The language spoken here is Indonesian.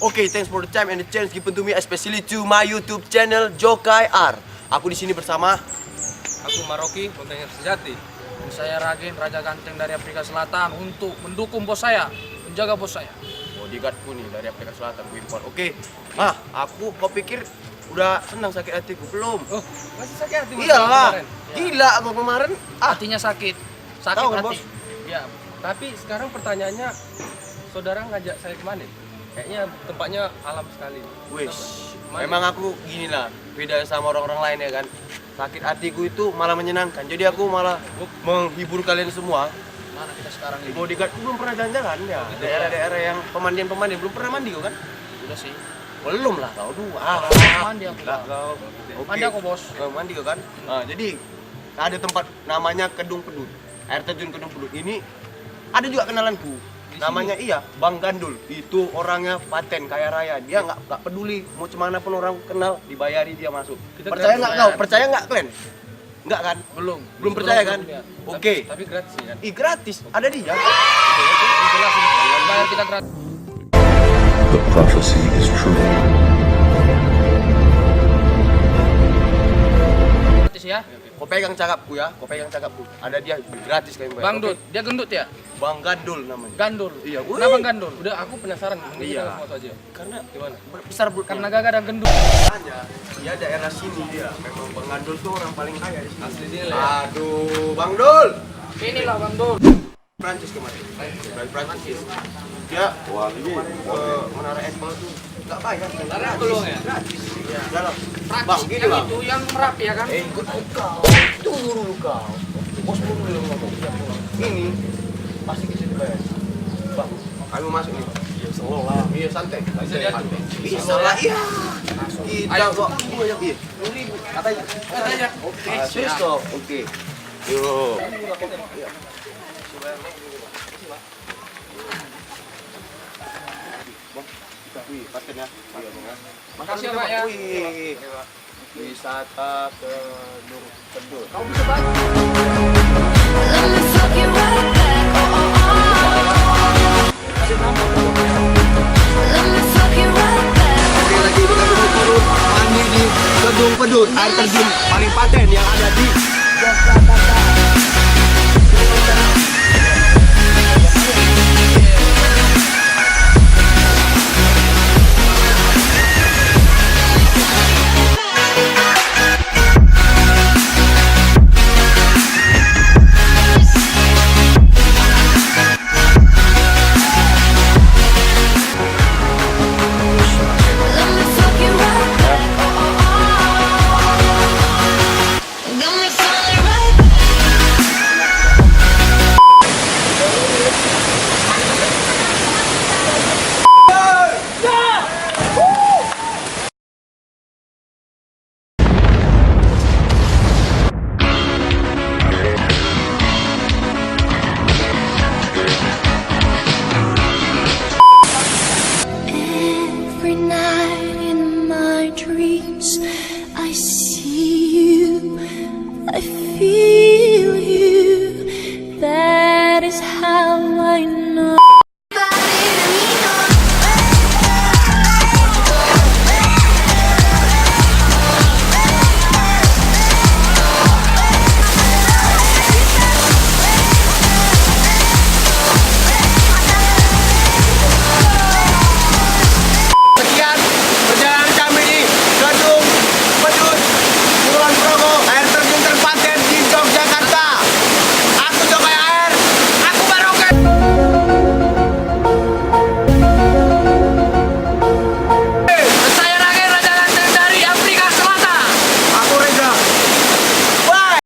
Okay, thanks for the time and the chance given to me, especially to my YouTube channel Jokai R. Aku di sini bersama Aku Maroki, kontainer sejati. Dan saya Ragen, Raja Ganteng dari Afrika Selatan untuk mendukung bos saya, menjaga bos saya. bodyguardku nih dari Afrika Selatan, gue impor. Oke, kau pikir udah senang sakit hatiku? Belum. Oh, masih sakit hati? Iyalah, kemarin? gila aku kemarin. Hatinya sakit Tahu kan, hati. Bos? Ya, tapi sekarang pertanyaannya, saudara ngajak saya kemana? Kayaknya tempatnya alam sekali. Wish, Mana? memang aku gini lah, beda sama orang-orang lain ya kan. Sakit hatiku itu malah menyenangkan. Jadi aku malah menghibur kalian semua. Mana kita sekarang ini? Bodyguardku belum pernah jalan-jalan ya. Daerah-daerah yang pemandian-pemandian belum pernah mandi kau kan? Udah sih. Belum lah kau dua. Mandi aku. Lah kau. Oke. Mandi aku, Bos. Mandi kau kan? Nah, jadi ada tempat namanya Kedung Pedut. Air terjun Kedung Pedut ini ada juga kenalanku. Namanya Bang Gandul. Itu orangnya paten kaya raya. Dia nggak peduli mau cemana pun orang kenal, dibayari dia masuk. Kita Percaya gratis nggak bayar. kau? Percaya nggak kalian? Nggak kan? Belum percaya kan? lihat. Oke. Tapi gratis sih kan. Gratis. Ada dia. Jelasin. Bayar kita gratis. The prophecy is true. Gratis ya. Kau pegang cakapku ya. Kau pegang cakapku. Ada dia gratis kalian bayar. Bang Oke? Dut, dia gendut ya? Bang Gandul namanya. Gandul. Iya, wih. Kenapa Gandul? Udah aku penasaran. Mending Iya. kita foto aja. Karena Gimana? besar Karena gagah dan gendut. hanya dia daerah sini dia. Memang Bang Gandul tuh orang paling kaya di sini. Asli sini lah ya. Aduh, Bang Dul. Inilah Bang Dul. Prancis kemarin. Dari Prancis. Dia ke Menara Eiffel tuh enggak bayar. Menara Eiffel doang ya? Gratis. Iya. Dalam. Bang, Bang, gini yang Bang. itu yang Merapi ya kan? Ikut kau. Tunggu dulu kau. Bos dulu yang ngomong. Ini pasti kita dibayar. Bang, kami masuk nih. Iya, slow lah. Iya, santai. Bisa diatur. Bisa lah, iya. Kita Ayo. kok banyak iya. 20.000 katanya. Katanya. Oke, Siap. serius kok. Oke. Yuk. Wih, paten ya. Iya, Bang ya. Makasih ya, Pak ya. Wih. Wisata ke Gunung Pedut. Kamu bisa bantu. Let me fuck you right back. Let me fuck you right back. Oke, lagi di Kedung Pedut. Mandi di Kedung Pedut. Air terjun paling paten yang ada di Yogyakarta.